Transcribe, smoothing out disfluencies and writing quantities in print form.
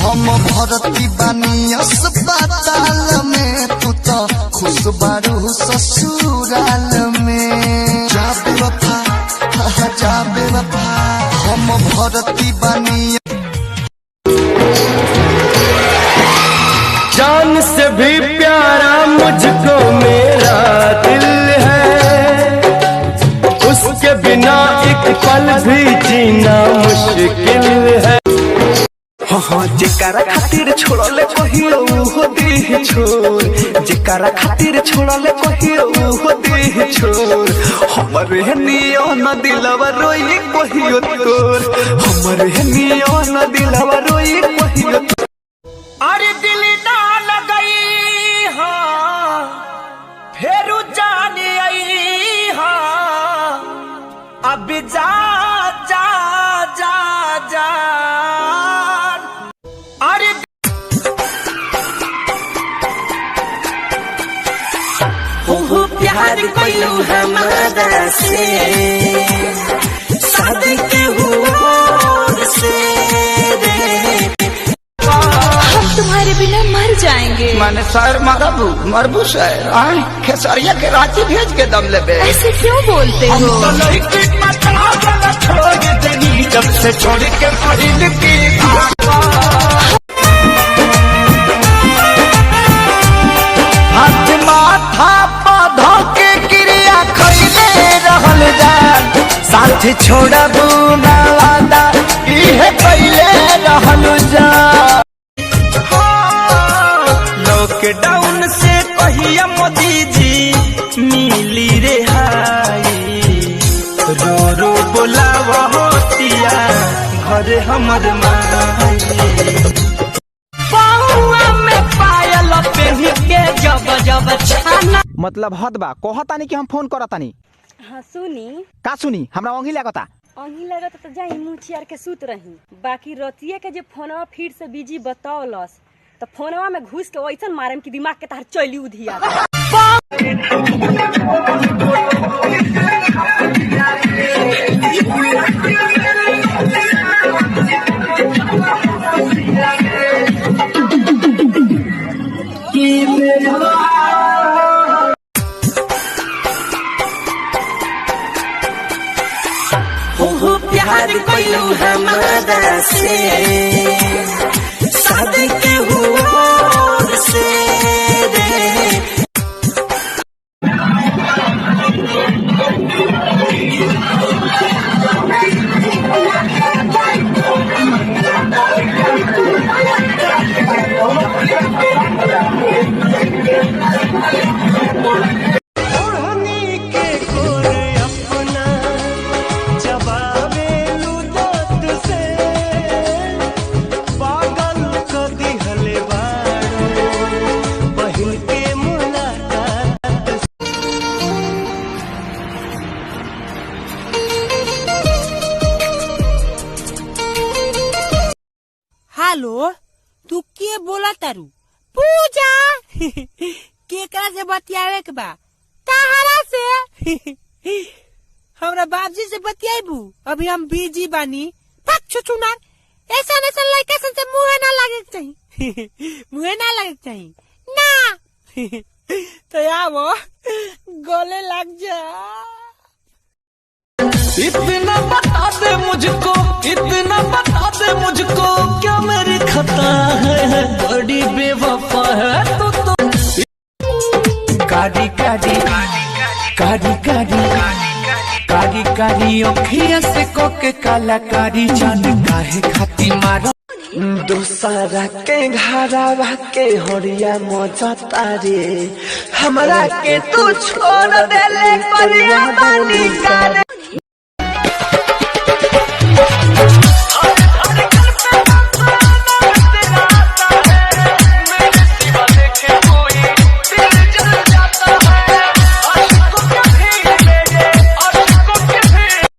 हम भरती बानी अस्पताल में, तू तो खुश बारू ससुराल में। जा बेवफा जा बेवफा, हम भरती बानी। जान से भी प्यारा मुझको मेरा दिल है, उसके बिना एक पल भी जीना मुश्किल है। हाँ जेकारा खातिर छोड़ले कहियो हो देह छोड़, जेकारा खातिर छोड़ले कहियो हो देह छोड़। हमरे नियो न दिलवा रोई कहियो तोर, हमरे नियो न दिलवा रोई कहियो तोर। अरे दिल ना लगई हाँ फेरू जाने आई हाँ, अब जा जा जा जा। अरे हो प्यार कोइलू हमारा से, शादी के हुआ से तुम्हारे बिना मर जाएंगे। मैंने शायर मरबू शायर खेसरिया के रांची भेज के दम लेबे। ऐसे क्यों बोलते हो? छोड़ देनी जब से छोड़ के पढ़ी की हाथ माथा पौधों के क्रिया खैले रहल जान, साथ छोड़बू ना वादा इहे कैले रहल जान। लॉकडाउन से कहिया मोदी जी मिली रेहाई, रो रो बोलावा होतिया घर हमर माई। पौआ में पायल पहन के जब जब छाना। मतलब हद बा कहतानी कि हम फोन करतानी। हाँ सुनी का सुनी? हमरा अंगी लागता। अंगी लगत तो जाई मुँह चियार के सूत रही। बाकी रतिया के जे फोनवा फिर से बिजी बतावलस तो फोनवा में घुस के वैसन मारम कि दिमाग के तार चली उधिया। हो प्यार कोइलू हमारा से, शादी के हुआ से हेलो, तू के बोला तारू? पूजा केकरा से बतियावे के बा? ताहरा से। हमरा बाबजी से बतियाबू? अभी हम बिजी बानी। पक छुछुनार, ऐसा लड़का से मुँह ना लगे चाहिए। मुँह ना लगे चाहिए ना। तो आवो गले लग जा। इतना बता दे मुझको, इतना बता दे मुझको, क्या मेरी खता है? बड़ी बेवफा है तो काड़ी काड़ी काड़ी काड़ी काड़ी काड़ी अखिया से कोके कलाकारी, जान काहे खाती मारो दोसरा के घरवा के हरिया मजा तारे, हमरा के तू छोड़ देले परिया बानी का।